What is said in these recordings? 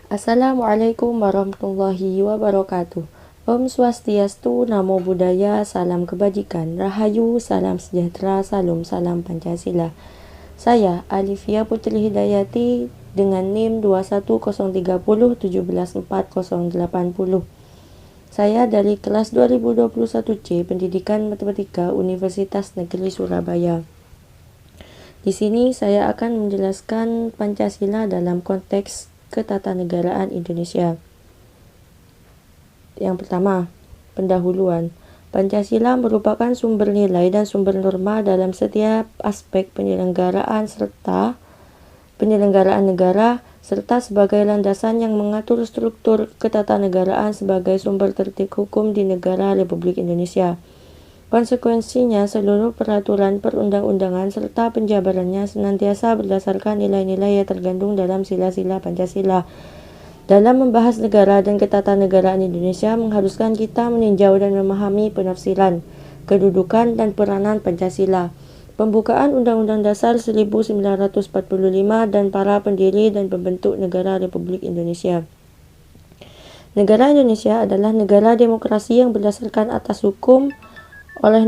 Assalamualaikum warahmatullahi wabarakatuh. Om Swastiastu, Namo Buddhaya, Salam Kebajikan, Rahayu, Salam Sejahtera, Salam Pancasila. Saya, Alifia Putri Hidayati, dengan NIM 21030174080. Saya dari kelas 2021C, Pendidikan Matematika Universitas Negeri Surabaya. Di sini saya akan menjelaskan Pancasila dalam konteks ketatanegaraan Indonesia. Yang pertama, pendahuluan. Pancasila merupakan sumber nilai dan sumber norma dalam setiap aspek penyelenggaraan negara, serta sebagai landasan yang mengatur struktur ketatanegaraan sebagai sumber tertib hukum di negara Republik Indonesia. Konsekuensinya, seluruh peraturan perundang-undangan serta penjabarannya senantiasa berdasarkan nilai-nilai yang tergandung dalam sila-sila Pancasila. Dalam membahas negara dan ketatanegaraan Indonesia mengharuskan kita meninjau dan memahami penafsiran, kedudukan, dan peranan Pancasila, pembukaan Undang-Undang Dasar 1945 dan para pendiri dan pembentuk negara Republik Indonesia. Negara Indonesia adalah negara demokrasi yang berdasarkan atas hukum. Oleh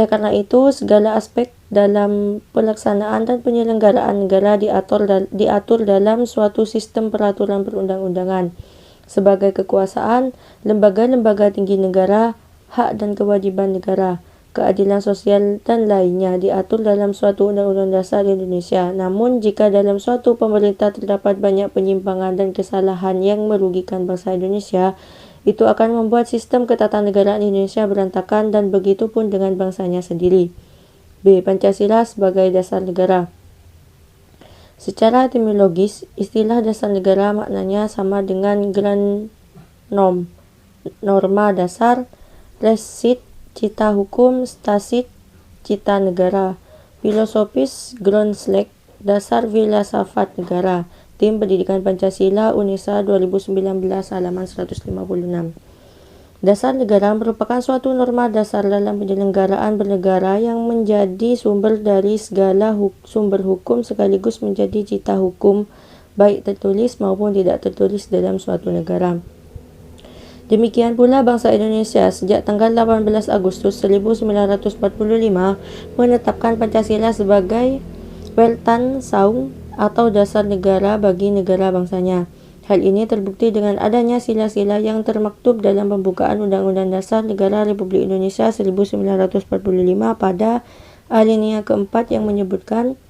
karena itu, segala aspek dalam pelaksanaan dan penyelenggaraan negara diatur dalam suatu sistem peraturan perundang-undangan. Sebagai kekuasaan, lembaga-lembaga tinggi negara, hak dan kewajiban negara, keadilan sosial, dan lainnya diatur dalam suatu undang-undang dasar Indonesia. Namun, jika dalam suatu pemerintah terdapat banyak penyimpangan dan kesalahan yang merugikan bangsa Indonesia, itu akan membuat sistem ketatanegaraan Indonesia berantakan, dan begitu pun dengan bangsanya sendiri. B. Pancasila sebagai dasar negara. Secara etimologis, istilah dasar negara maknanya sama dengan grand norm, norma dasar, res sit, cita hukum, stasit, cita negara. Filosofis, grundslag, dasar filsafat negara. Tim Pendidikan Pancasila Unesa 2019 halaman 156. Dasar negara merupakan suatu norma dasar dalam penyelenggaraan bernegara yang menjadi sumber dari segala sumber hukum sekaligus menjadi cita hukum baik tertulis maupun tidak tertulis dalam suatu negara. Demikian pula bangsa Indonesia sejak tanggal 18 Agustus 1945 menetapkan Pancasila sebagai Weltan Saung atau dasar negara bagi negara bangsanya. Hal ini terbukti dengan adanya sila-sila yang termaktub dalam pembukaan Undang-Undang Dasar Negara Republik Indonesia 1945 pada alinea keempat yang menyebutkan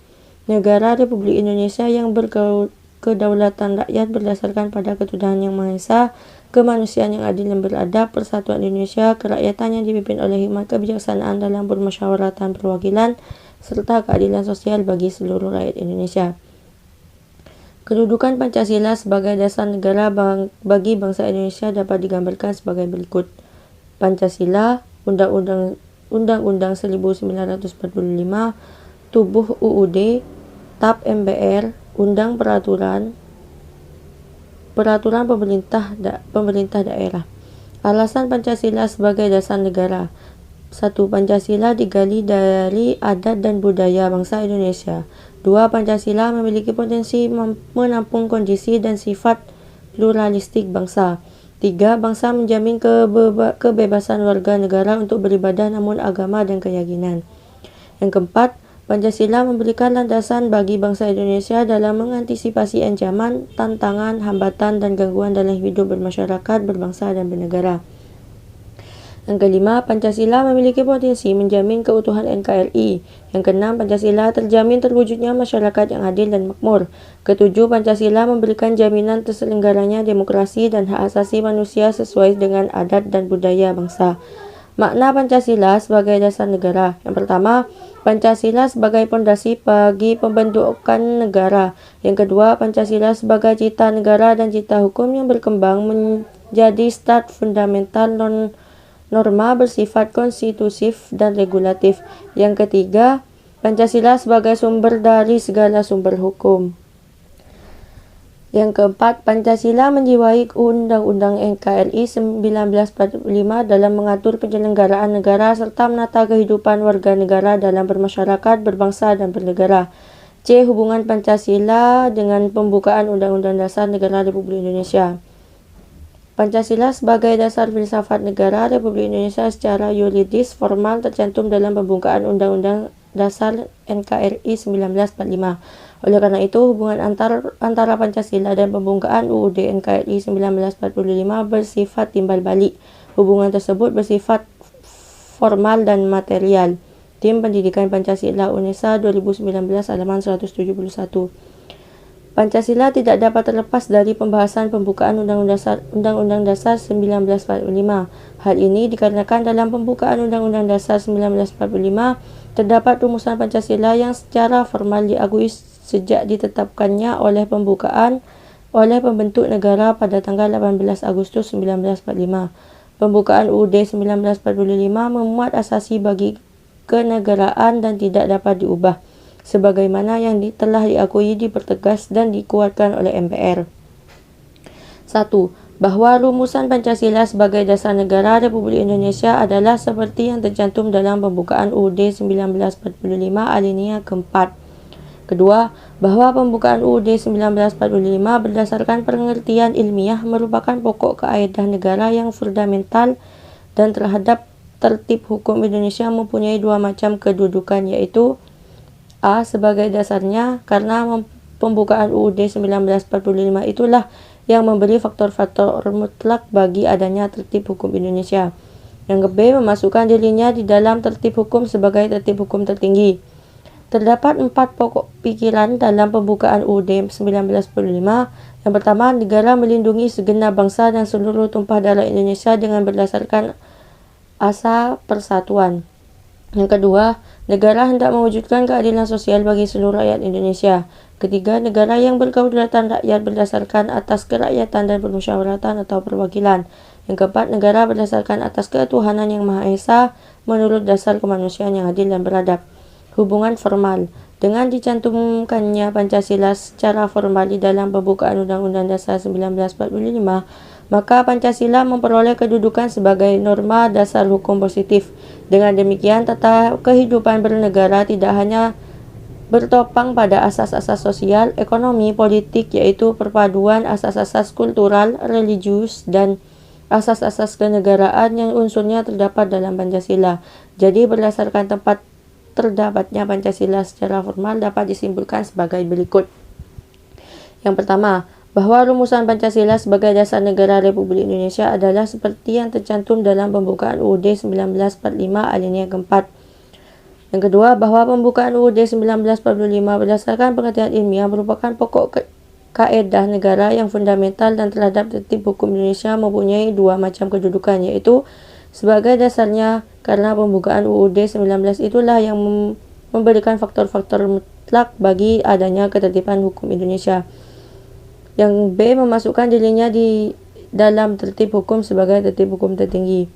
negara Republik Indonesia yang berkedaulatan rakyat berdasarkan pada ketuhanan yang Maha Esa, kemanusiaan yang adil dan beradab, persatuan Indonesia, kerakyatan yang dipimpin oleh hikmat kebijaksanaan dalam permusyawaratan perwakilan, serta keadilan sosial bagi seluruh rakyat Indonesia. Kedudukan Pancasila sebagai dasar negara bagi bangsa Indonesia dapat digambarkan sebagai berikut. Pancasila, Undang-Undang 1945, Tubuh UUD, TAP MPR, Undang Peraturan Pemerintah Daerah. Alasan Pancasila sebagai dasar negara. 1. Pancasila digali dari adat dan budaya bangsa Indonesia. 2. Pancasila memiliki potensi menampung kondisi dan sifat pluralistik bangsa. 3. Bangsa menjamin kebebasan warga negara untuk beribadah namun agama dan keyakinan. Yang keempat, Pancasila memberikan landasan bagi bangsa Indonesia dalam mengantisipasi ancaman, tantangan, hambatan, dan gangguan dalam hidup bermasyarakat, berbangsa, dan bernegara. Yang kelima, Pancasila memiliki potensi menjamin keutuhan NKRI. Yang keenam, Pancasila terjamin terwujudnya masyarakat yang adil dan makmur. Ketujuh, Pancasila memberikan jaminan terselenggaranya demokrasi dan hak asasi manusia sesuai dengan adat dan budaya bangsa. Makna Pancasila sebagai dasar negara. Yang pertama, Pancasila sebagai pondasi bagi pembentukan negara. Yang kedua, Pancasila sebagai cita negara dan cita hukum yang berkembang menjadi start fundamental norma bersifat konstitutif dan regulatif. Yang ketiga, Pancasila sebagai sumber dari segala sumber hukum. Yang keempat, Pancasila menjiwai Undang-Undang NKRI 1945 dalam mengatur penyelenggaraan negara serta menata kehidupan warga negara dalam bermasyarakat, berbangsa, dan bernegara. C. Hubungan Pancasila dengan pembukaan Undang-Undang Dasar Negara Republik Indonesia. Pancasila sebagai dasar filsafat negara Republik Indonesia secara yuridis formal tercantum dalam pembukaan Undang-Undang Dasar NKRI 1945. Oleh karena itu, hubungan antara Pancasila dan pembukaan UUD NKRI 1945 bersifat timbal balik. Hubungan tersebut bersifat formal dan material. Tim Pendidikan Pancasila UNESA 2019 halaman 171. Pancasila tidak dapat terlepas dari pembahasan pembukaan Undang-Undang Dasar 1945. Hal ini dikarenakan dalam pembukaan Undang-Undang Dasar 1945 terdapat rumusan Pancasila yang secara formal diakui sejak ditetapkannya oleh pembentuk negara pada tanggal 18 Agustus 1945. Pembukaan UUD 1945 memuat asasi bagi kenegaraan dan tidak dapat diubah, sebagaimana yang telah diakui, dipertegas, dan dikuatkan oleh MPR. 1. Bahwa rumusan Pancasila sebagai dasar negara Republik Indonesia adalah seperti yang tercantum dalam pembukaan UUD 1945 alinea keempat. Kedua, bahwa pembukaan UUD 1945 berdasarkan pengertian ilmiah merupakan pokok kaedah negara yang fundamental dan terhadap tertib hukum Indonesia mempunyai dua macam kedudukan, yaitu A. Sebagai dasarnya, karena pembukaan UUD 1945 itulah yang memberi faktor-faktor mutlak bagi adanya tertib hukum Indonesia. Yang B. Memasukkan dirinya di dalam tertib hukum sebagai tertib hukum tertinggi. Terdapat 4 pokok pikiran dalam pembukaan UUD 1945. Yang pertama, negara melindungi segenap bangsa dan seluruh tumpah darah Indonesia dengan berdasarkan asa persatuan. Yang kedua, negara hendak mewujudkan keadilan sosial bagi seluruh rakyat Indonesia. Ketiga, negara yang berkedaulatan rakyat berdasarkan atas kerakyatan dan permusyawaratan atau perwakilan. Yang keempat, negara berdasarkan atas ketuhanan yang Maha Esa menurut dasar kemanusiaan yang adil dan beradab. Hubungan formal. Dengan dicantumkannya Pancasila secara formal di dalam pembukaan Undang-Undang Dasar 1945, maka Pancasila memperoleh kedudukan sebagai norma dasar hukum positif. Dengan demikian, tata kehidupan bernegara tidak hanya bertopang pada asas-asas sosial, ekonomi, politik, yaitu perpaduan asas-asas kultural, religius, dan asas-asas kenegaraan yang unsurnya terdapat dalam Pancasila. Jadi, berdasarkan tempat terdapatnya Pancasila secara formal dapat disimpulkan sebagai berikut. Yang pertama, bahwa rumusan Pancasila sebagai dasar negara Republik Indonesia adalah seperti yang tercantum dalam pembukaan UUD 1945 alinea keempat. Yang kedua, bahwa pembukaan UUD 1945 berdasarkan pengertian ilmiah merupakan pokok kaedah negara yang fundamental dan terhadap tertib hukum Indonesia mempunyai dua macam kedudukan, yaitu sebagai dasarnya karena pembukaan UUD 19 itulah yang memberikan faktor-faktor mutlak bagi adanya ketertiban hukum Indonesia. Yang B. Memasukkan dirinya di dalam tertib hukum sebagai tertib hukum tertinggi.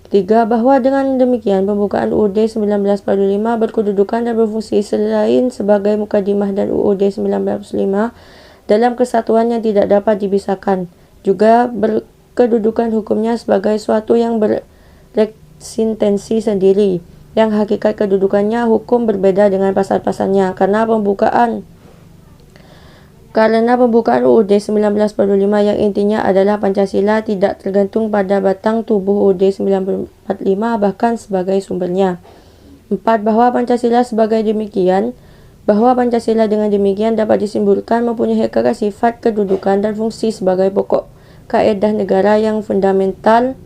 Ketiga, bahwa dengan demikian pembukaan UUD 1945 berkedudukan dan berfungsi selain sebagai mukadimah dan UUD 1945 dalam kesatuan yang tidak dapat dipisahkan, juga berkedudukan hukumnya sebagai suatu yang bereksistensi sendiri, yang hakikat kedudukannya hukum berbeda dengan pasal-pasalnya. Karena pembukaan UUD 1945 yang intinya adalah Pancasila tidak tergantung pada batang tubuh UUD 1945 bahkan sebagai sumbernya. 4. Bahwa Pancasila dengan demikian dapat disimpulkan mempunyai hakikat sifat kedudukan dan fungsi sebagai pokok kaedah negara yang fundamental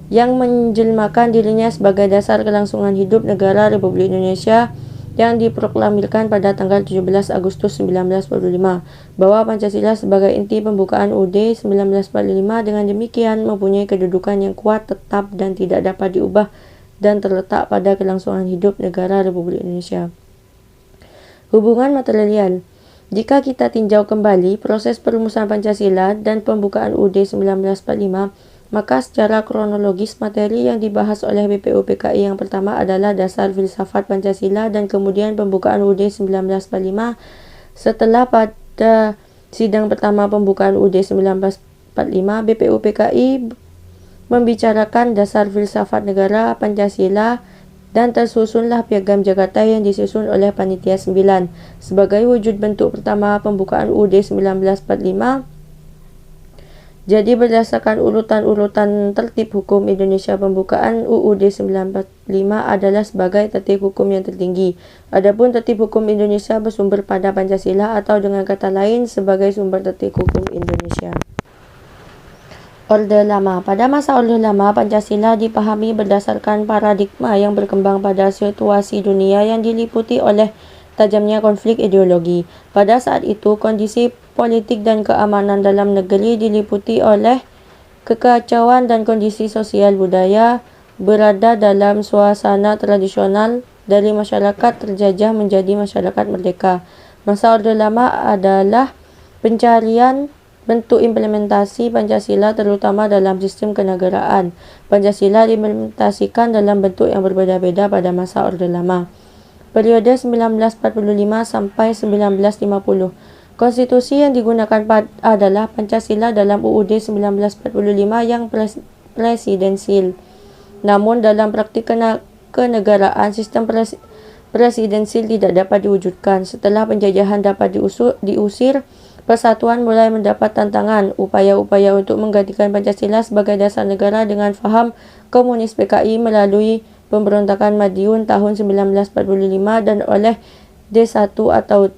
yang menjelmakan dirinya sebagai dasar kelangsungan hidup negara Republik Indonesia yang diproklamirkan pada tanggal 17 Agustus 1945, bahwa Pancasila sebagai inti pembukaan UUD 1945 dengan demikian mempunyai kedudukan yang kuat, tetap, dan tidak dapat diubah dan terletak pada kelangsungan hidup negara Republik Indonesia. Hubungan material. Jika kita tinjau kembali proses perumusan Pancasila dan pembukaan UUD 1945, maka secara kronologis materi yang dibahas oleh BPUPKI yang pertama adalah dasar filsafat Pancasila dan kemudian pembukaan UUD 1945. Setelah pada sidang pertama pembukaan UUD 1945, BPUPKI membicarakan dasar filsafat negara Pancasila dan tersusunlah piagam Jakarta yang disusun oleh Panitia 9. Sebagai wujud bentuk pertama pembukaan UUD 1945, jadi berdasarkan urutan-urutan tertib hukum Indonesia, pembukaan UUD 1945 adalah sebagai tertib hukum yang tertinggi. Adapun tertib hukum Indonesia bersumber pada Pancasila atau dengan kata lain sebagai sumber tertib hukum Indonesia. Orde Lama. Pada masa Orde Lama, Pancasila dipahami berdasarkan paradigma yang berkembang pada situasi dunia yang diliputi oleh tajamnya konflik ideologi. Pada saat itu, kondisi politik dan keamanan dalam negeri diliputi oleh kekacauan dan kondisi sosial budaya berada dalam suasana tradisional dari masyarakat terjajah menjadi masyarakat merdeka. Masa Orde Lama adalah pencarian bentuk implementasi Pancasila terutama dalam sistem kenegaraan. Pancasila diimplementasikan dalam bentuk yang berbeda-beda pada masa Orde Lama. Periode 1945 sampai 1950. Konstitusi yang digunakan adalah Pancasila dalam UUD 1945 yang presidensil. Namun dalam praktik kenegaraan, sistem presidensil tidak dapat diwujudkan. Setelah penjajahan dapat diusir, persatuan mulai mendapat tantangan. Upaya-upaya untuk menggantikan Pancasila sebagai dasar negara dengan faham komunis PKI melalui pemberontakan Madiun tahun 1945 dan oleh D1 atau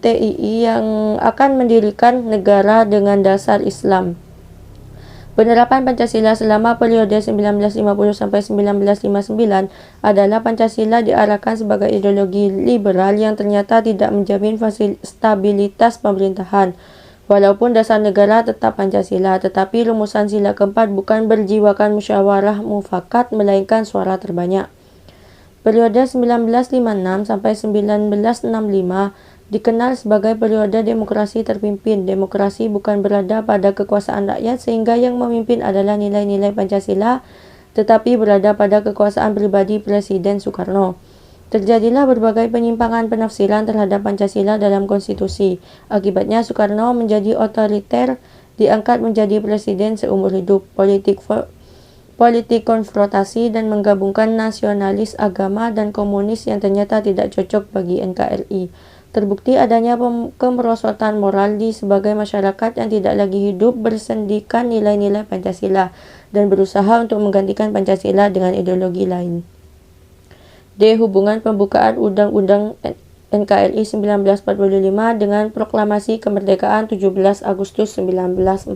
TII yang akan mendirikan negara dengan dasar Islam. Penerapan Pancasila selama periode 1950 sampai 1959 adalah Pancasila diarahkan sebagai ideologi liberal yang ternyata tidak menjamin stabilitas pemerintahan. Walaupun dasar negara tetap Pancasila, tetapi rumusan sila keempat bukan berjiwakan musyawarah mufakat melainkan suara terbanyak. Periode 1956 sampai 1965 dikenal sebagai periode demokrasi terpimpin. Demokrasi bukan berada pada kekuasaan rakyat sehingga yang memimpin adalah nilai-nilai Pancasila, tetapi berada pada kekuasaan pribadi Presiden Soekarno. Terjadilah berbagai penyimpangan penafsiran terhadap Pancasila dalam konstitusi. Akibatnya Soekarno menjadi otoriter, diangkat menjadi presiden seumur hidup. Politik konfrontasi dan menggabungkan nasionalis, agama, dan komunis yang ternyata tidak cocok bagi NKRI. Terbukti adanya kemerosotan moral di sebagai masyarakat yang tidak lagi hidup bersendikan nilai-nilai Pancasila dan berusaha untuk menggantikan Pancasila dengan ideologi lain. D. Hubungan pembukaan Undang-Undang NKRI 1945 dengan Proklamasi Kemerdekaan 17 Agustus 1945.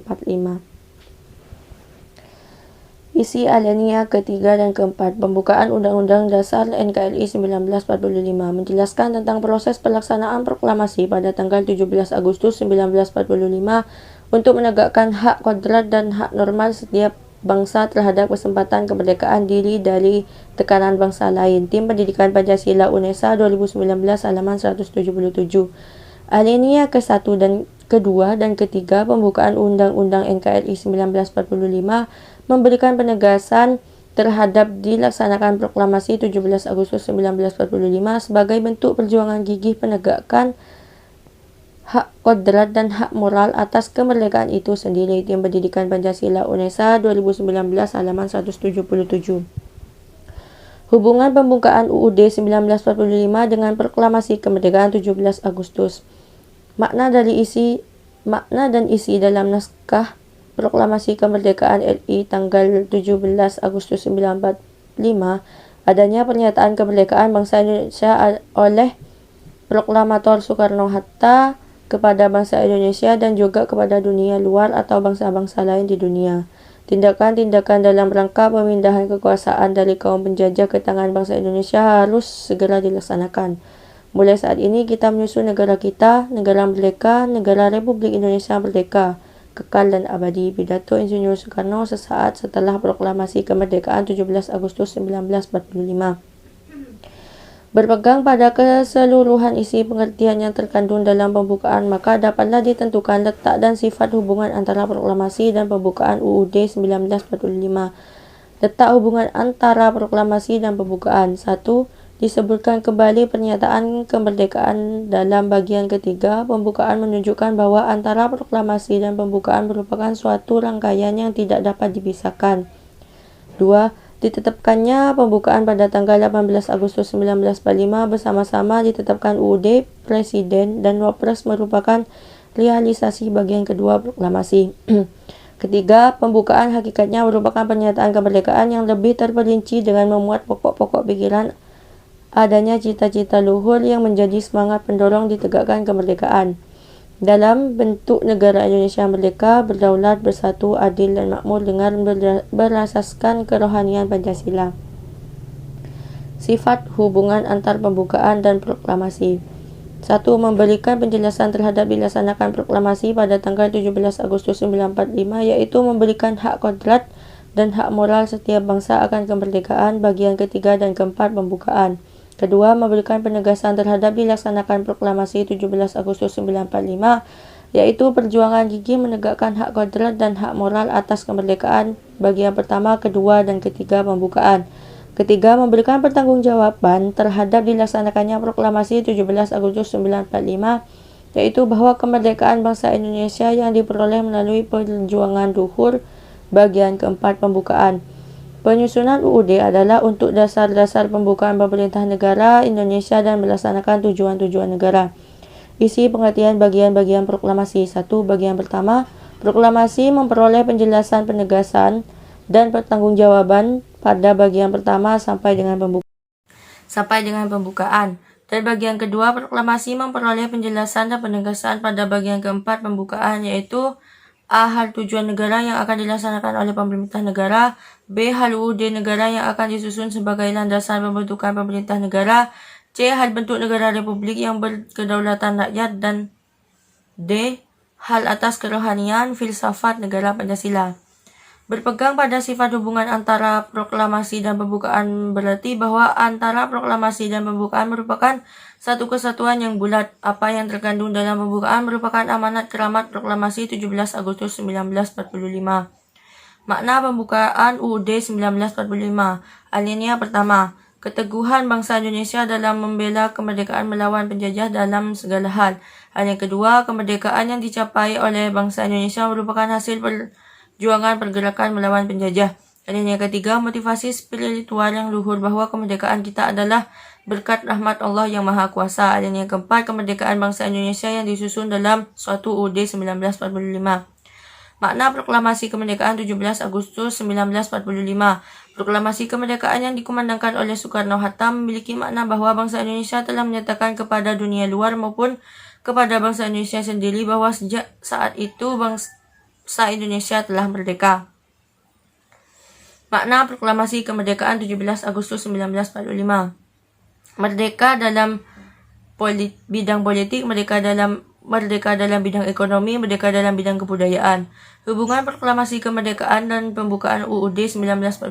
Isi alinea ketiga dan keempat pembukaan Undang-Undang Dasar NKRI 1945 menjelaskan tentang proses pelaksanaan proklamasi pada tanggal 17 Agustus 1945 untuk menegakkan hak kodrat dan hak normal setiap bangsa terhadap kesempatan kemerdekaan diri dari tekanan bangsa lain. Tim Pendidikan Pancasila UNESA 2019 halaman 177. Alinea ke-1 dan kedua dan ketiga pembukaan Undang-Undang NKRI 1945 memberikan penegasan terhadap dilaksanakan proklamasi 17 Agustus 1945 sebagai bentuk perjuangan gigih penegakan hak kodrat dan hak moral atas kemerdekaan itu sendiri. Tim Pendidikan Pancasila UNESA 2019 halaman 177. Hubungan pembukaan UUD 1945 dengan proklamasi kemerdekaan 17 Agustus. Makna dan isi dalam naskah Proklamasi Kemerdekaan RI tanggal 17 Agustus 1945 adanya pernyataan kemerdekaan bangsa Indonesia oleh Proklamator Soekarno-Hatta kepada bangsa Indonesia dan juga kepada dunia luar atau bangsa-bangsa lain di dunia. Tindakan-tindakan dalam rangka pemindahan kekuasaan dari kaum penjajah ke tangan bangsa Indonesia harus segera dilaksanakan. Mulai saat ini kita menyusun negara kita, negara merdeka, negara Republik Indonesia Merdeka, kekal dan abadi. Pidato Insinyur Soekarno sesaat setelah proklamasi kemerdekaan 17 Agustus 1945. Berpegang pada keseluruhan isi pengertian yang terkandung dalam pembukaan, maka dapatlah ditentukan letak dan sifat hubungan antara proklamasi dan pembukaan UUD 1945. Letak hubungan antara proklamasi dan pembukaan. 1. Disebutkan kembali pernyataan kemerdekaan dalam bagian ketiga. Pembukaan menunjukkan bahwa antara proklamasi dan pembukaan merupakan suatu rangkaian yang tidak dapat dipisahkan. 2. Ditetapkannya pembukaan pada tanggal 18 Agustus 1945 bersama-sama ditetapkan UUD, Presiden, dan Wapres merupakan realisasi bagian kedua proklamasi. Ketiga, pembukaan hakikatnya merupakan pernyataan kemerdekaan yang lebih terperinci dengan memuat pokok-pokok pikiran adanya cita-cita luhur yang menjadi semangat pendorong ditegakkan kemerdekaan. Dalam bentuk negara Indonesia merdeka, berdaulat, bersatu, adil, dan makmur dengan berasaskan kerohanian Pancasila. Sifat hubungan antar pembukaan dan proklamasi. 1. Memberikan penjelasan terhadap dilaksanakan proklamasi pada tanggal 17 Agustus 1945, yaitu memberikan hak kodrat dan hak moral setiap bangsa akan kemerdekaan bagian ketiga dan keempat pembukaan. Kedua, memberikan penegasan terhadap dilaksanakan proklamasi 17 Agustus 1945, yaitu perjuangan gigih menegakkan hak kodrat dan hak moral atas kemerdekaan bagian pertama, kedua, dan ketiga pembukaan. Ketiga, memberikan pertanggungjawaban terhadap dilaksanakannya proklamasi 17 Agustus 1945, yaitu bahwa kemerdekaan bangsa Indonesia yang diperoleh melalui perjuangan luhur bagian keempat pembukaan. Penyusunan UUD adalah untuk dasar-dasar pembukaan pemerintah negara Indonesia dan melaksanakan tujuan-tujuan negara. Isi pengertian bagian-bagian proklamasi. 1. Bagian pertama, proklamasi memperoleh penjelasan, penegasan, dan pertanggungjawaban pada bagian pertama sampai dengan pembukaan. Dan bagian kedua, proklamasi memperoleh penjelasan dan penegasan pada bagian keempat pembukaan, yaitu A. Hal tujuan negara yang akan dilaksanakan oleh pemerintah negara. B. Hal UUD negara yang akan disusun sebagai landasan pembentukan pemerintah negara. C. Hal bentuk negara republik yang berkedaulatan rakyat. Dan D. Hal atas kerohanian filsafat negara Pancasila. Berpegang pada sifat hubungan antara proklamasi dan pembukaan berarti bahwa antara proklamasi dan pembukaan merupakan satu kesatuan yang bulat. Apa yang terkandung dalam pembukaan merupakan amanat keramat proklamasi 17 Agustus 1945. Makna pembukaan UUD 1945. Alinea pertama, keteguhan bangsa Indonesia dalam membela kemerdekaan melawan penjajah dalam segala hal. Alinea kedua, kemerdekaan yang dicapai oleh bangsa Indonesia merupakan hasil perjuangan pergerakan melawan penjajah. Dan yang ketiga, motivasi spiritual yang luhur bahwa kemerdekaan kita adalah berkat rahmat Allah yang Maha Kuasa. Dan yang keempat, kemerdekaan bangsa Indonesia yang disusun dalam suatu UUD 1945. Makna proklamasi kemerdekaan 17 Agustus 1945. Proklamasi kemerdekaan yang dikumandangkan oleh Soekarno-Hatta memiliki makna bahwa bangsa Indonesia telah menyatakan kepada dunia luar maupun kepada bangsa Indonesia sendiri bahwa sejak saat itu bangsa Indonesia telah merdeka. Makna proklamasi kemerdekaan 17 Agustus 1945. Merdeka dalam bidang politik, merdeka dalam bidang ekonomi, merdeka dalam bidang kebudayaan. Hubungan proklamasi kemerdekaan dan pembukaan UUD 1945.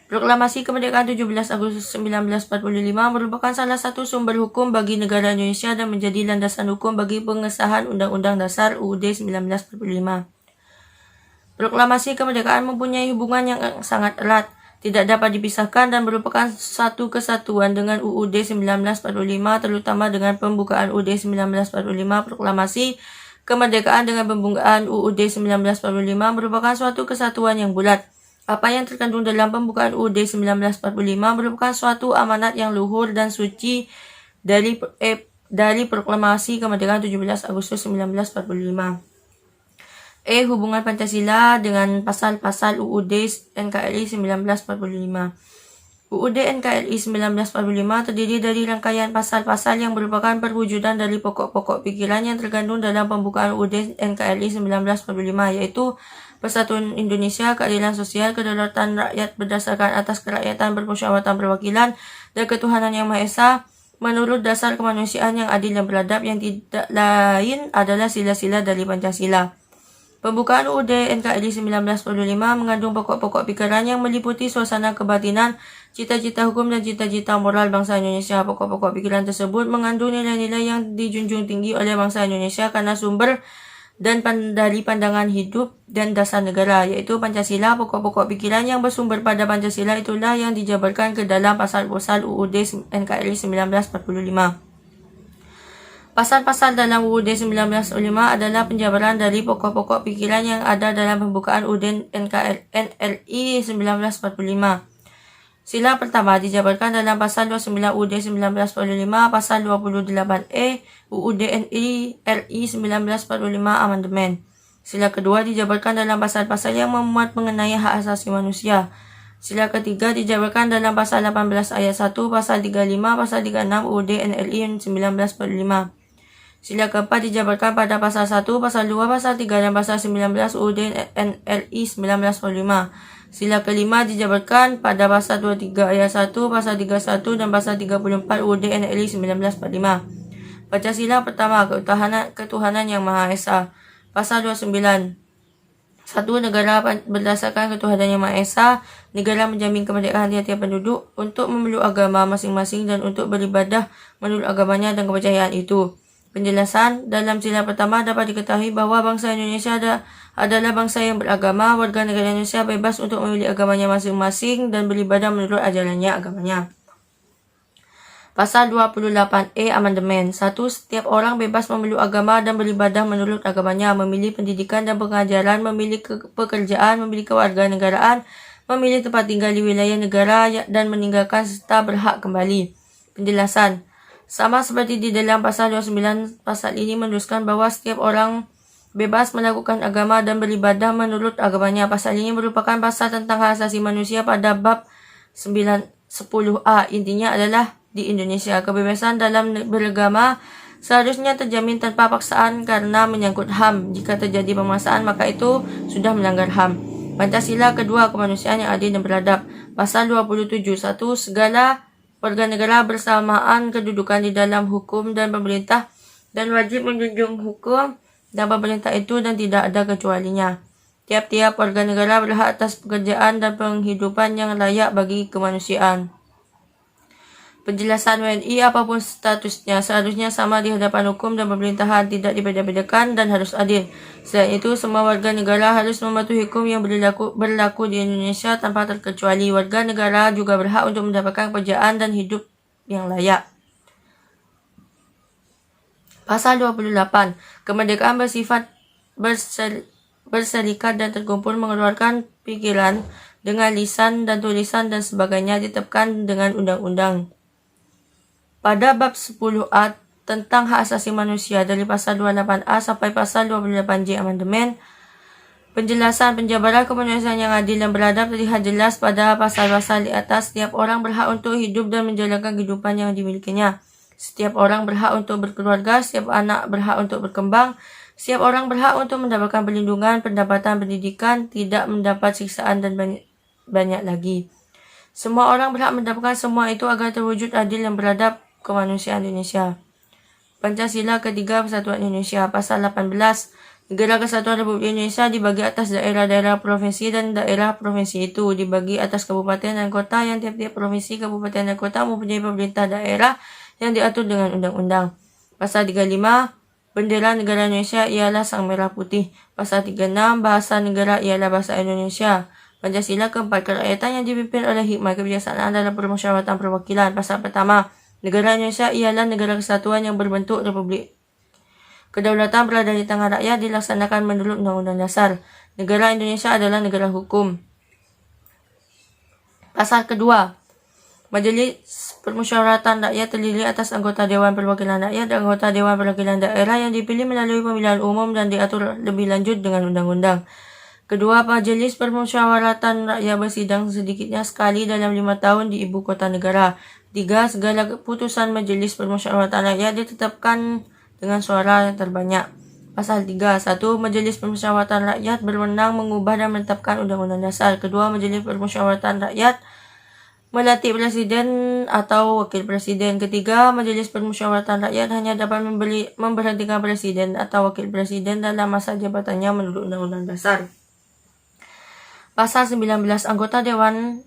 Proklamasi kemerdekaan 17 Agustus 1945 merupakan salah satu sumber hukum bagi negara Indonesia dan menjadi landasan hukum bagi pengesahan Undang-Undang Dasar UUD 1945. Proklamasi kemerdekaan mempunyai hubungan yang sangat erat, tidak dapat dipisahkan dan merupakan satu kesatuan dengan UUD 1945, terutama dengan pembukaan UUD 1945. Proklamasi kemerdekaan dengan pembukaan UUD 1945 merupakan suatu kesatuan yang bulat. Apa yang terkandung dalam pembukaan UUD 1945 merupakan suatu amanat yang luhur dan suci dari proklamasi kemerdekaan 17 Agustus 1945. Hubungan Pancasila dengan pasal-pasal UUD NKRI 1945. UUD NKRI 1945 terdiri dari rangkaian pasal-pasal yang merupakan perwujudan dari pokok-pokok pikiran yang terkandung dalam pembukaan UUD NKRI 1945, yaitu Persatuan Indonesia, keadilan sosial, kedaulatan rakyat berdasarkan atas kerakyatan, bermusyawaratan perwakilan, dan ketuhanan yang Maha Esa menurut dasar kemanusiaan yang adil dan beradab, yang tidak lain adalah sila-sila dari Pancasila. Pembukaan UUD NKRI 1945 mengandung pokok-pokok pikiran yang meliputi suasana kebatinan, cita-cita hukum dan cita-cita moral bangsa Indonesia. Pokok-pokok pikiran tersebut mengandung nilai-nilai yang dijunjung tinggi oleh bangsa Indonesia karena sumber dan dari pandangan hidup dan dasar negara, yaitu Pancasila. Pokok-pokok pikiran yang bersumber pada Pancasila itulah yang dijabarkan ke dalam pasal-pasal UUD NKRI 1945. Pasal-pasal dalam UUD 1945 adalah penjabaran dari pokok-pokok pikiran yang ada dalam pembukaan UUD NRI 1945. Sila pertama dijabarkan dalam pasal 29 UUD 1945, pasal 28E UUD NRI 1945 Amandemen. Sila kedua dijabarkan dalam pasal-pasal yang memuat mengenai hak asasi manusia. Sila ketiga dijabarkan dalam pasal 18 ayat 1, pasal 35, pasal 36 UUD NRI 1945. Sila keempat dijabarkan pada pasal 1, pasal 2, pasal 3, dan pasal 19 UUD NRI 1945. Sila kelima dijabarkan pada pasal 23 ayat 1, pasal 31, dan pasal 34 UUD NRI 1945. Pancasila pertama, ketuhanan yang Maha Esa. Pasal 29. 1. Negara berdasarkan ketuhanan yang Maha Esa. Negara menjamin kemerdekaan tiap-tiap penduduk untuk memeluk agama masing-masing dan untuk beribadah menurut agamanya dan kepercayaan itu. Penjelasan, dalam sila pertama dapat diketahui bahwa bangsa Indonesia adalah bangsa yang beragama. Warga negara Indonesia bebas untuk memilih agamanya masing-masing dan beribadah menurut ajarannya agamanya. Pasal 28E Amandemen. 1. Setiap orang bebas memeluk agama dan beribadah menurut agamanya, memilih pendidikan dan pengajaran, memilih pekerjaan, memilih kewarganegaraan, memilih tempat tinggal di wilayah negara dan meninggalkan serta berhak kembali. Penjelasan, sama seperti di dalam pasal 29, pasal ini meneruskan bahwa setiap orang bebas melakukan agama dan beribadah menurut agamanya. Pasal ini merupakan pasal tentang hak asasi manusia pada bab 10A. Intinya adalah di Indonesia, kebebasan dalam beragama seharusnya terjamin tanpa paksaan karena menyangkut HAM. Jika terjadi pemaksaan, maka itu sudah melanggar HAM. Pancasila kedua, kemanusiaan yang adil dan beradab. Pasal 27. 1. Segala warga negara bersamaan kedudukan di dalam hukum dan pemerintah dan wajib menjunjung hukum dan pemerintah itu dan tidak ada kecualinya. Tiap-tiap warga negara berhak atas pekerjaan dan penghidupan yang layak bagi kemanusiaan. Penjelasan, WNI apapun statusnya seharusnya sama di hadapan hukum dan pemerintahan, tidak dibeda-bedakan dan harus adil. Selain itu, semua warga negara harus mematuhi hukum yang berlaku di Indonesia tanpa terkecuali. Warga negara juga berhak untuk mendapatkan pekerjaan dan hidup yang layak. Pasal 28. Kemerdekaan bersifat berserikat dan terkumpul, mengeluarkan pikiran dengan lisan dan tulisan dan sebagainya ditetapkan dengan undang-undang. Pada bab 10A tentang hak asasi manusia dari pasal 28A sampai pasal 28J Amandemen, penjelasan penjabaran kemanusiaan yang adil dan beradab terlihat jelas pada pasal-pasal di atas. Setiap orang berhak untuk hidup dan menjalankan kehidupan yang dimilikinya. Setiap orang berhak untuk berkeluarga, setiap anak berhak untuk berkembang, setiap orang berhak untuk mendapatkan perlindungan, pendapatan, pendidikan, tidak mendapat siksaan dan banyak lagi. Semua orang berhak mendapatkan semua itu agar terwujud adil dan beradab kemanusiaan Indonesia. Pancasila ketiga, Persatuan Indonesia. Pasal 18. Negara Kesatuan Republik Indonesia dibagi atas daerah-daerah provinsi dan daerah provinsi itu dibagi atas kabupaten dan kota yang tiap-tiap provinsi, kabupaten dan kota mempunyai pemerintah daerah yang diatur dengan undang-undang. Pasal 35. Bendera negara Indonesia ialah sang merah putih. Pasal 36. Bahasa negara ialah bahasa Indonesia. Pancasila keempat, kerakyatan yang dipimpin oleh hikmat kebijaksanaan dalam permusyawaratan perwakilan. Pasal pertama, negara Indonesia ialah negara kesatuan yang berbentuk republik. Kedaulatan berada di tangan rakyat, dilaksanakan menurut Undang-Undang Dasar. Negara Indonesia adalah negara hukum. Pasal kedua, Majelis Permusyawaratan Rakyat terdiri atas anggota Dewan Perwakilan Rakyat dan anggota Dewan Perwakilan Daerah yang dipilih melalui pemilihan umum dan diatur lebih lanjut dengan undang-undang. Kedua, Majelis Permusyawaratan Rakyat bersidang sedikitnya sekali dalam 5 tahun di ibu kota negara. 3. Segala keputusan Majelis Permusyawaratan Rakyat ditetapkan dengan suara yang terbanyak. Pasal 3. 1. Majelis Permusyawaratan Rakyat berwenang mengubah dan menetapkan Undang-Undang Dasar. Kedua, Majelis Permusyawaratan Rakyat melantik presiden atau wakil presiden. Ketiga, Majelis Permusyawaratan Rakyat hanya dapat memberhentikan presiden atau wakil presiden dalam masa jabatannya menurut Undang-Undang Dasar. Pasal 19. Anggota Dewan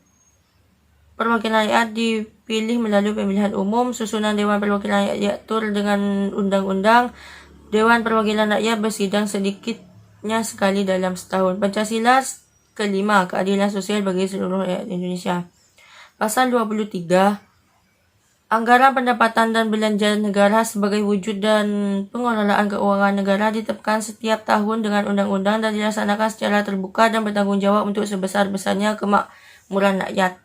Perwakilan Rakyat dipilih melalui pemilihan umum. Susunan Dewan Perwakilan Rakyat diatur dengan undang-undang. Dewan Perwakilan Rakyat bersidang sedikitnya sekali dalam setahun. Pancasila kelima, keadilan sosial bagi seluruh rakyat Indonesia. Pasal 23. Anggaran pendapatan dan belanja negara sebagai wujud dan pengelolaan keuangan negara ditetapkan setiap tahun dengan undang-undang dan dilaksanakan secara terbuka dan bertanggung jawab untuk sebesar-besarnya kemakmuran rakyat.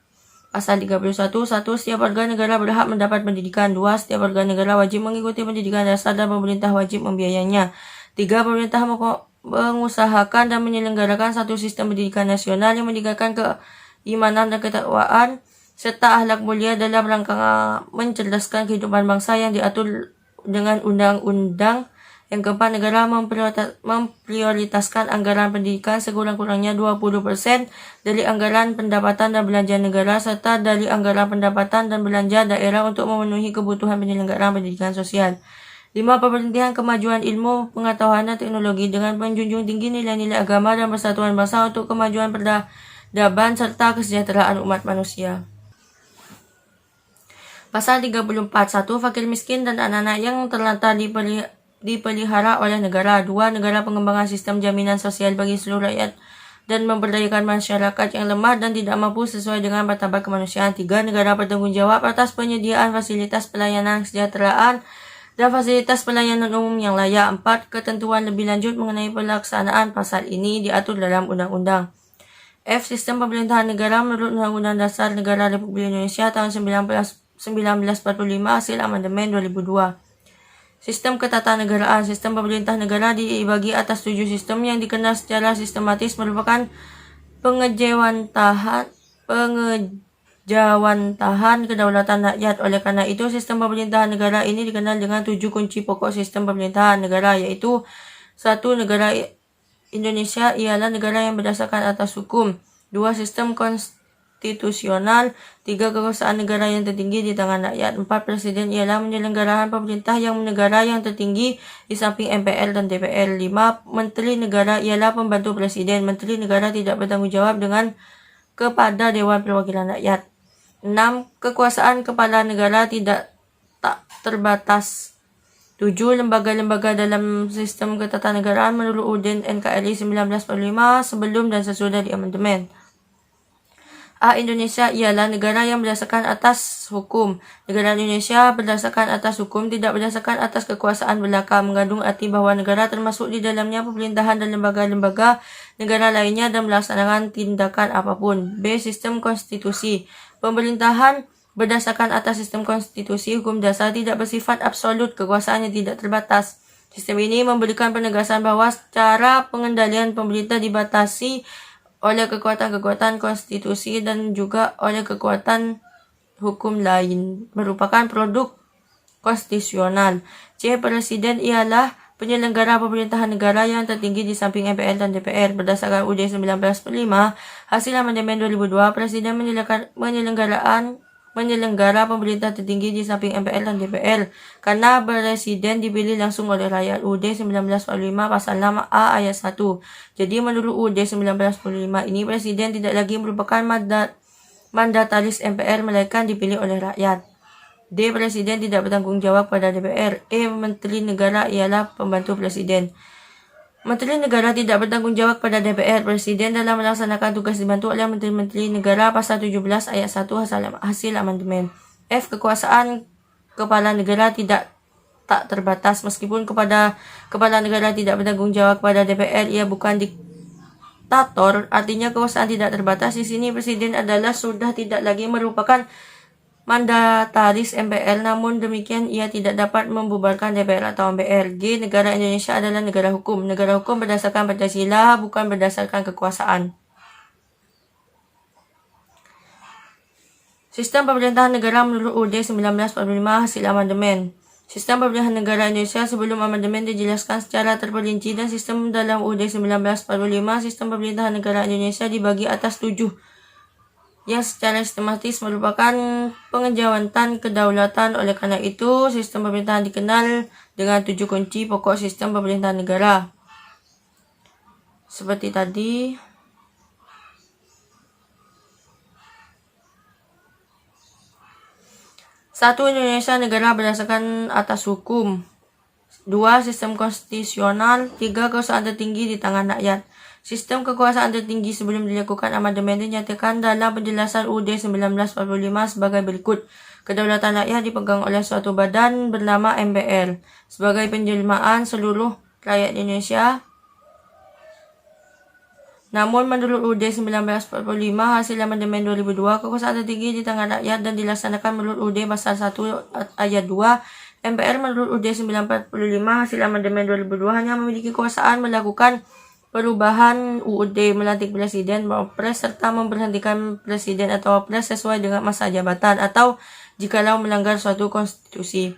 Pasal 31. 1. Setiap warga negara berhak mendapat pendidikan. 2. Setiap warga negara wajib mengikuti pendidikan dasar dan pemerintah wajib membiayainya. 3. Pemerintah mengusahakan dan menyelenggarakan satu sistem pendidikan nasional yang meningkatkan keimanan dan ketakwaan serta akhlak mulia dalam rangka mencerdaskan kehidupan bangsa yang diatur dengan undang-undang. Yang keempat, negara memprioritaskan anggaran pendidikan sekurang-kurangnya 20% dari anggaran pendapatan dan belanja negara serta dari anggaran pendapatan dan belanja daerah untuk memenuhi kebutuhan penyelenggaraan pendidikan sosial. 5. Pemerintahan kemajuan ilmu, pengetahuan dan teknologi dengan menjunjung tinggi nilai-nilai agama dan persatuan bangsa untuk kemajuan peradaban serta kesejahteraan umat manusia. Pasal 34. 1. Fakir miskin dan anak-anak yang terlantar dipelihara oleh negara. 2. Negara pengembangan sistem jaminan sosial bagi seluruh rakyat dan memberdayakan masyarakat yang lemah dan tidak mampu sesuai dengan martabat kemanusiaan. 3. Negara bertanggung jawab atas penyediaan fasilitas pelayanan kesejahteraan dan fasilitas pelayanan umum yang layak. 4. Ketentuan lebih lanjut mengenai pelaksanaan pasal ini diatur dalam undang-undang. F. Sistem pemerintahan negara menurut Undang-Undang Dasar Negara Republik Indonesia tahun 1945 hasil amandemen 2002. Sistem ketatanegaraan. Sistem pemerintah negara dibagi atas 7 sistem yang dikenal secara sistematis merupakan pengejawantahan kedaulatan rakyat. Oleh karena itu, sistem pemerintahan negara ini dikenal dengan 7 kunci pokok sistem pemerintahan negara, yaitu 1. Negara Indonesia ialah negara yang berdasarkan atas hukum. 2. Sistem konstitusional. 3. Kekuasaan negara yang tertinggi di tangan rakyat. 4. Presiden ialah penyelenggaraan pemerintah yang negara yang tertinggi di samping MPR dan DPR. 5. Menteri negara ialah pembantu presiden. Menteri negara tidak bertanggung jawab kepada Dewan Perwakilan Rakyat. 6. Kekuasaan kepala negara tak terbatas. 7. Lembaga-lembaga dalam sistem ketatanegaraan menurut UUD NKRI 1945 sebelum dan sesudah diamandemen. A. Indonesia ialah negara yang berdasarkan atas hukum. Negara Indonesia berdasarkan atas hukum, tidak berdasarkan atas kekuasaan belaka, mengandung arti bahwa negara termasuk di dalamnya pemerintahan dan lembaga-lembaga negara lainnya dan melaksanakan tindakan apapun. B. Sistem konstitusi. Pemerintahan berdasarkan atas sistem konstitusi, hukum dasar tidak bersifat absolut, kekuasaannya tidak terbatas. Sistem ini memberikan penegasan bahwa cara pengendalian pemerintah dibatasi oleh kekuatan-kekuatan konstitusi dan juga oleh kekuatan hukum lain, merupakan produk konstitusional. C. Presiden ialah penyelenggara pemerintahan negara yang tertinggi di samping MPR dan DPR. Berdasarkan UUD 1945 hasil amandemen 2002, Presiden menyelenggara pemerintah tertinggi di samping MPR dan DPR karena Presiden dipilih langsung oleh rakyat. UUD 1945 pasal 6A ayat 1. Jadi menurut UUD 1945 ini Presiden tidak lagi merupakan mandataris MPR melainkan dipilih oleh rakyat. D. Presiden tidak bertanggung jawab pada DPR. E. Menteri negara ialah pembantu Presiden. Menteri negara tidak bertanggung jawab pada DPR. Presiden dalam melaksanakan tugas dibantu oleh menteri-menteri negara pasal 17 ayat 1 hasil amandemen. F. Kekuasaan kepala negara tak terbatas. Meskipun kepada kepala negara tidak bertanggung jawab pada DPR, ia bukan diktator, artinya kekuasaan tidak terbatas. Di sini presiden adalah sudah tidak lagi merupakan mandataris MPR, namun demikian ia tidak dapat membubarkan DPR atau MPR. G. Negara Indonesia adalah negara hukum. Negara hukum berdasarkan Pancasila, bukan berdasarkan kekuasaan. Sistem pemerintahan negara menurut UUD 1945 hasil amandemen. Sistem pemerintahan negara Indonesia sebelum amandemen dijelaskan secara terperinci dan sistem dalam UUD 1945. Sistem pemerintahan negara Indonesia dibagi atas 7 yang secara sistematis merupakan pengejawantahan kedaulatan. Oleh karena itu, sistem pemerintahan dikenal dengan 7 kunci pokok sistem pemerintahan negara. Seperti tadi. 1. Indonesia negara berdasarkan atas hukum. 2. Sistem konstitusional. 3. Kekuasaan tertinggi di tangan rakyat. Sistem kekuasaan tertinggi sebelum dilakukan amandemen dinyatakan dalam penjelasan UUD 1945 sebagai berikut. Kedaulatan rakyat dipegang oleh suatu badan bernama MPR sebagai penjelmaan seluruh rakyat Indonesia. Namun menurut UUD 1945 hasil amandemen 2002, kekuasaan tertinggi di tangan rakyat dan dilaksanakan menurut UUD pasal 1 ayat 2. MPR menurut UUD 1945 hasil amandemen 2002 hanya memiliki kekuasaan melakukan perubahan UUD, melantik presiden, wapres, serta memberhentikan presiden atau wapres sesuai dengan masa jabatan atau jikalau melanggar suatu konstitusi.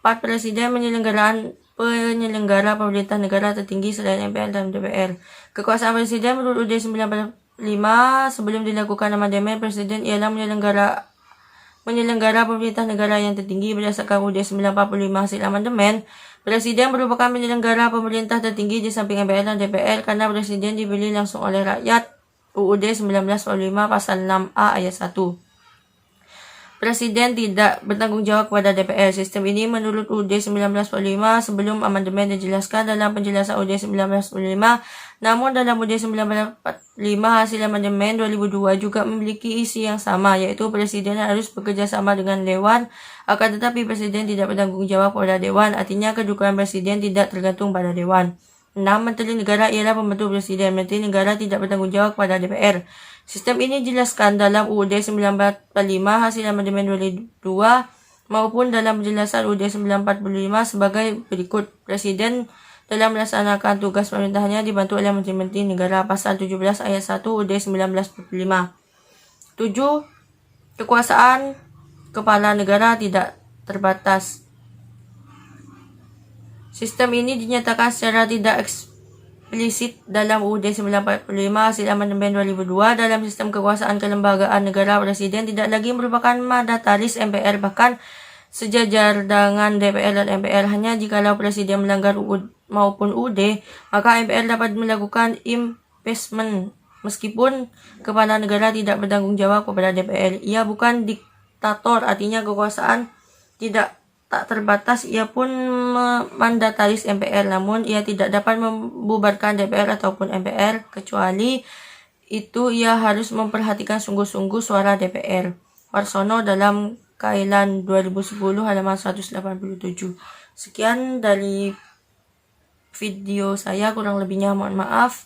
4. Presiden penyelenggara pemerintah negara tertinggi selain MPR dan DPR. Kekuasaan presiden menurut UUD 1945 sebelum dilakukan amandemen presiden ialah menyelenggara pemerintah negara yang tertinggi. Berdasarkan UUD 1945 hasil amandemen, presiden merupakan penyelenggara pemerintah tertinggi di samping MPR dan DPR karena presiden dipilih langsung oleh rakyat. UUD 1945 pasal 6A ayat 1. Presiden tidak bertanggung jawab kepada DPR. Sistem ini menurut UUD 1945 sebelum amandemen dijelaskan dalam penjelasan UUD 1945. Namun dalam UUD 1945 hasil amandemen 2002 juga memiliki isi yang sama, yaitu presiden harus bekerja sama dengan Dewan. Akan tetapi presiden tidak bertanggung jawab kepada Dewan, artinya kedudukan presiden tidak tergantung pada Dewan. 6. Menteri negara ialah pembantu presiden. Menteri negara tidak bertanggung jawab kepada DPR. Sistem ini dijelaskan dalam UUD 1945 hasil amandemen 2002 maupun dalam penjelasan UUD 1945 sebagai berikut. Presiden dalam melaksanakan tugas pemerintahannya dibantu oleh menteri-menteri negara. Pasal 17 ayat 1 UUD 1945. 7. Kekuasaan kepala negara tidak terbatas. Sistem ini dinyatakan secara tidak eksplisit dalam UUD 1945 hasil amandemen 2002. Dalam sistem kekuasaan kelembagaan negara, presiden tidak lagi merupakan mandataris MPR, bahkan sejajar dengan DPR dan MPR. Hanya jikalau presiden melanggar UUD maupun UUD, maka MPR dapat melakukan impeachment. Meskipun kepala negara tidak bertanggung jawab kepada DPR, ia bukan diktator, artinya kekuasaan tak terbatas. Ia pun mandataris MPR, namun ia tidak dapat membubarkan DPR ataupun MPR. Kecuali itu ia harus memperhatikan sungguh-sungguh suara DPR. Warsono dalam Kailan 2010 halaman 187. Sekian dari video saya, kurang lebihnya mohon maaf.